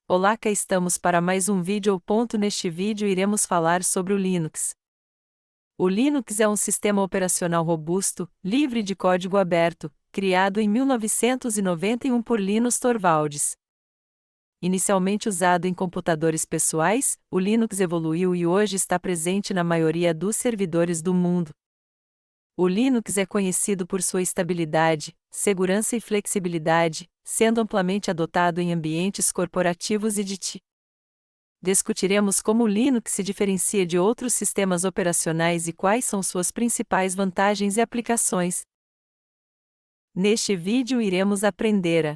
Olá, cá estamos para mais um vídeo. Neste vídeo iremos falar sobre o Linux. O Linux é um sistema operacional robusto, livre de código aberto, criado em 1991 por Linus Torvalds. Inicialmente usado em computadores pessoais, o Linux evoluiu e hoje está presente na maioria dos servidores do mundo. O Linux é conhecido por sua estabilidade, segurança e flexibilidade, sendo amplamente adotado em ambientes corporativos e de TI. Discutiremos como o Linux se diferencia de outros sistemas operacionais e quais são suas principais vantagens e aplicações. Neste vídeo iremos aprender a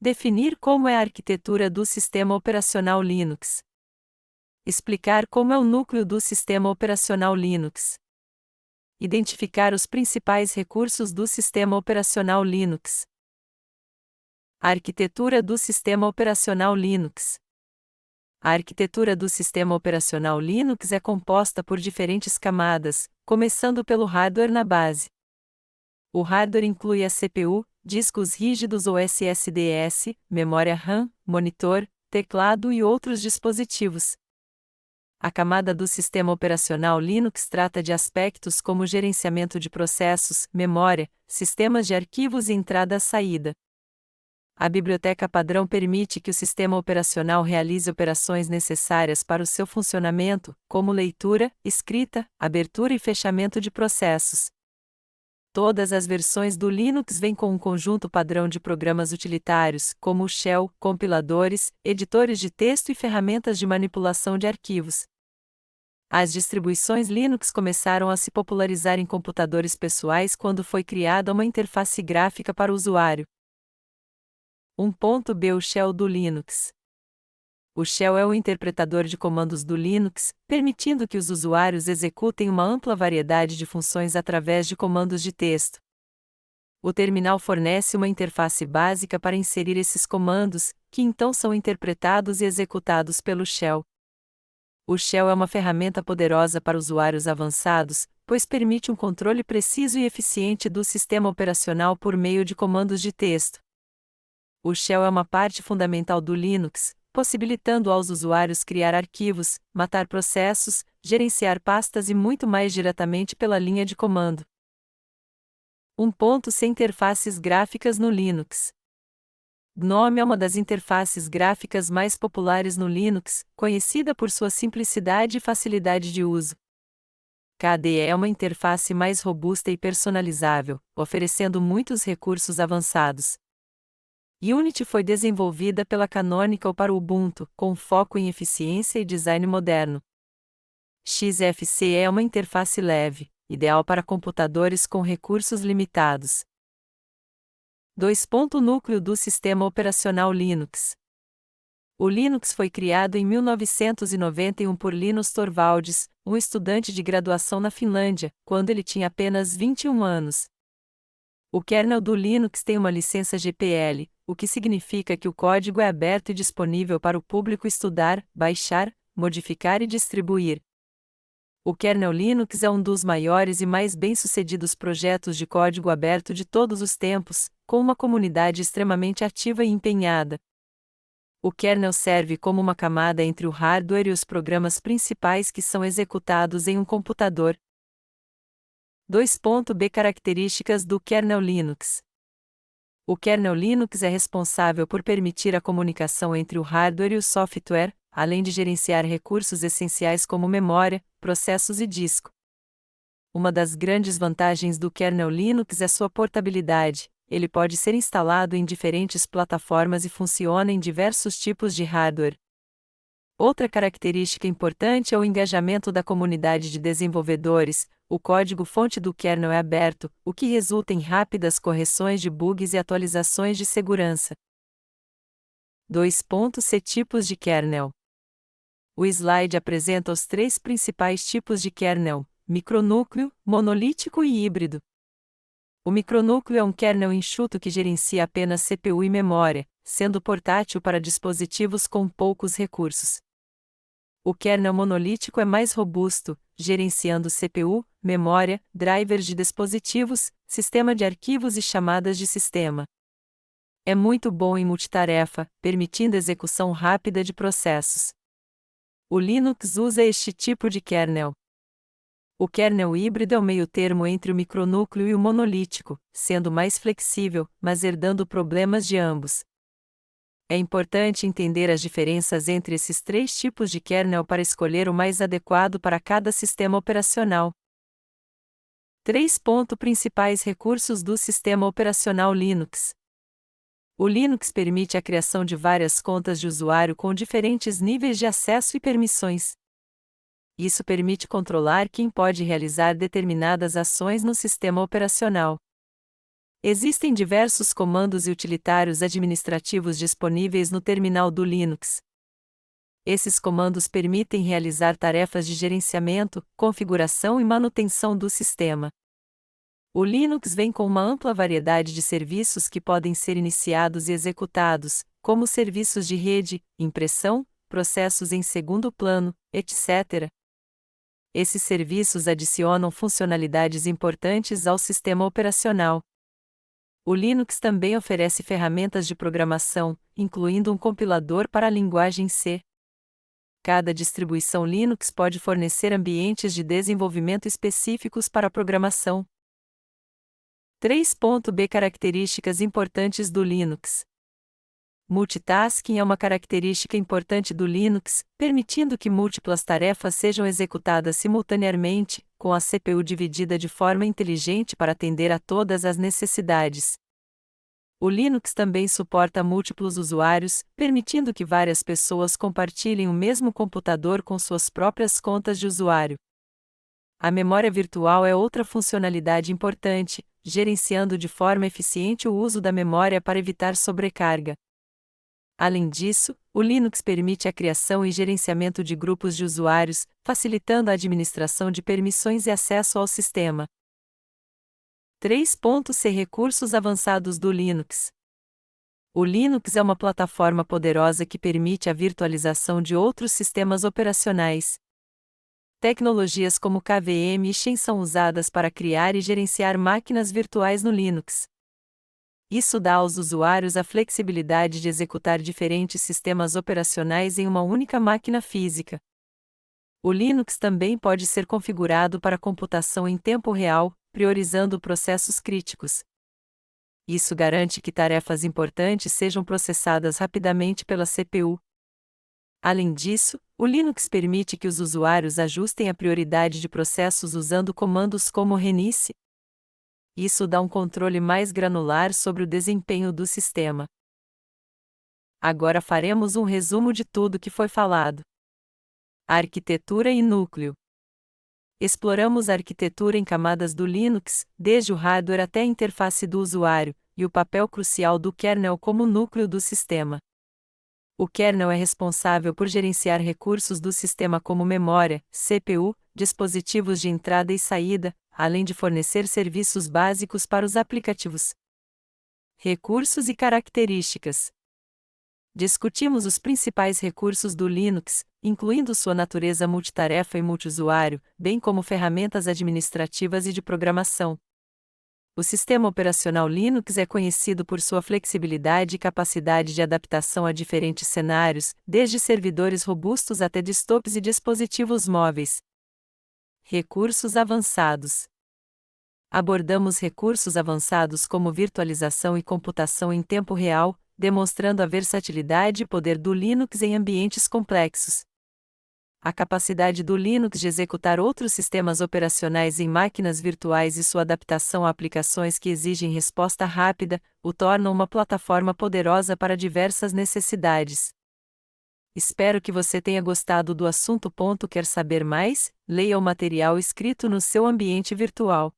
definir como é a arquitetura do sistema operacional Linux, explicar como é o núcleo do sistema operacional Linux, identificar os principais recursos do sistema operacional Linux. A arquitetura do sistema operacional Linux. A arquitetura do sistema operacional Linux é composta por diferentes camadas, começando pelo hardware na base. O hardware inclui a CPU, discos rígidos ou SSDs, memória RAM, monitor, teclado e outros dispositivos. A camada do sistema operacional Linux trata de aspectos como gerenciamento de processos, memória, sistemas de arquivos e entrada-saída. A biblioteca padrão permite que o sistema operacional realize operações necessárias para o seu funcionamento, como leitura, escrita, abertura e fechamento de processos. Todas as versões do Linux vêm com um conjunto padrão de programas utilitários, como o Shell, compiladores, editores de texto e ferramentas de manipulação de arquivos. As distribuições Linux começaram a se popularizar em computadores pessoais quando foi criada uma interface gráfica para o usuário. 1.b O Shell do Linux. O Shell é o interpretador de comandos do Linux, permitindo que os usuários executem uma ampla variedade de funções através de comandos de texto. O terminal fornece uma interface básica para inserir esses comandos, que então são interpretados e executados pelo Shell. O Shell é uma ferramenta poderosa para usuários avançados, pois permite um controle preciso e eficiente do sistema operacional por meio de comandos de texto. O Shell é uma parte fundamental do Linux, possibilitando aos usuários criar arquivos, matar processos, gerenciar pastas e muito mais diretamente pela linha de comando. 1.c Interfaces gráficas no Linux. GNOME é uma das interfaces gráficas mais populares no Linux, conhecida por sua simplicidade e facilidade de uso. KDE é uma interface mais robusta e personalizável, oferecendo muitos recursos avançados. Unity foi desenvolvida pela Canonical para o Ubuntu, com foco em eficiência e design moderno. XFCE é uma interface leve, ideal para computadores com recursos limitados. 2. Núcleo do sistema operacional Linux. O Linux foi criado em 1991 por Linus Torvalds, um estudante de graduação na Finlândia, quando ele tinha apenas 21 anos. O kernel do Linux tem uma licença GPL, o que significa que o código é aberto e disponível para o público estudar, baixar, modificar e distribuir. O kernel Linux é um dos maiores e mais bem-sucedidos projetos de código aberto de todos os tempos, com uma comunidade extremamente ativa e empenhada. O kernel serve como uma camada entre o hardware e os programas principais que são executados em um computador. 2.b Características do kernel Linux. O kernel Linux é responsável por permitir a comunicação entre o hardware e o software, além de gerenciar recursos essenciais como memória, processos e disco. Uma das grandes vantagens do kernel Linux é sua portabilidade. Ele pode ser instalado em diferentes plataformas e funciona em diversos tipos de hardware. Outra característica importante é o engajamento da comunidade de desenvolvedores. O código-fonte do kernel é aberto, o que resulta em rápidas correções de bugs e atualizações de segurança. 2.c Tipos de kernel. O slide apresenta os 3 principais tipos de kernel: micronúcleo, monolítico e híbrido. O micronúcleo é um kernel enxuto que gerencia apenas CPU e memória, sendo portátil para dispositivos com poucos recursos. O kernel monolítico é mais robusto, gerenciando CPU, memória, drivers de dispositivos, sistema de arquivos e chamadas de sistema. É muito bom em multitarefa, permitindo execução rápida de processos. O Linux usa este tipo de kernel. O kernel híbrido é o meio-termo entre o micronúcleo e o monolítico, sendo mais flexível, mas herdando problemas de ambos. É importante entender as diferenças entre esses três tipos de kernel para escolher o mais adequado para cada sistema operacional. 3 principais recursos do sistema operacional Linux. O Linux permite a criação de várias contas de usuário com diferentes níveis de acesso e permissões. Isso permite controlar quem pode realizar determinadas ações no sistema operacional. Existem diversos comandos e utilitários administrativos disponíveis no terminal do Linux. Esses comandos permitem realizar tarefas de gerenciamento, configuração e manutenção do sistema. O Linux vem com uma ampla variedade de serviços que podem ser iniciados e executados, como serviços de rede, impressão, processos em segundo plano, etc. Esses serviços adicionam funcionalidades importantes ao sistema operacional. O Linux também oferece ferramentas de programação, incluindo um compilador para a linguagem C. Cada distribuição Linux pode fornecer ambientes de desenvolvimento específicos para a programação. 3.b Características importantes do Linux. Multitasking é uma característica importante do Linux, permitindo que múltiplas tarefas sejam executadas simultaneamente, com a CPU dividida de forma inteligente para atender a todas as necessidades. O Linux também suporta múltiplos usuários, permitindo que várias pessoas compartilhem o mesmo computador com suas próprias contas de usuário. A memória virtual é outra funcionalidade importante, gerenciando de forma eficiente o uso da memória para evitar sobrecarga. Além disso, o Linux permite a criação e gerenciamento de grupos de usuários, facilitando a administração de permissões e acesso ao sistema. 3.c Recursos avançados do Linux. O Linux é uma plataforma poderosa que permite a virtualização de outros sistemas operacionais. Tecnologias como KVM e Xen são usadas para criar e gerenciar máquinas virtuais no Linux. Isso dá aos usuários a flexibilidade de executar diferentes sistemas operacionais em uma única máquina física. O Linux também pode ser configurado para computação em tempo real, priorizando processos críticos. Isso garante que tarefas importantes sejam processadas rapidamente pela CPU. Além disso, o Linux permite que os usuários ajustem a prioridade de processos usando comandos como renice. Isso dá um controle mais granular sobre o desempenho do sistema. Agora faremos um resumo de tudo que foi falado. Arquitetura e núcleo. Exploramos a arquitetura em camadas do Linux, desde o hardware até a interface do usuário, e o papel crucial do kernel como núcleo do sistema. O kernel é responsável por gerenciar recursos do sistema como memória, CPU, dispositivos de entrada e saída, além de fornecer serviços básicos para os aplicativos. Recursos e características. Discutimos os principais recursos do Linux, incluindo sua natureza multitarefa e multiusuário, bem como ferramentas administrativas e de programação. O sistema operacional Linux é conhecido por sua flexibilidade e capacidade de adaptação a diferentes cenários, desde servidores robustos até desktops e dispositivos móveis. Recursos avançados. Abordamos recursos avançados como virtualização e computação em tempo real, demonstrando a versatilidade e poder do Linux em ambientes complexos. A capacidade do Linux de executar outros sistemas operacionais em máquinas virtuais e sua adaptação a aplicações que exigem resposta rápida, o tornam uma plataforma poderosa para diversas necessidades. Espero que você tenha gostado do assunto. Quer saber mais? Leia o material escrito no seu ambiente virtual.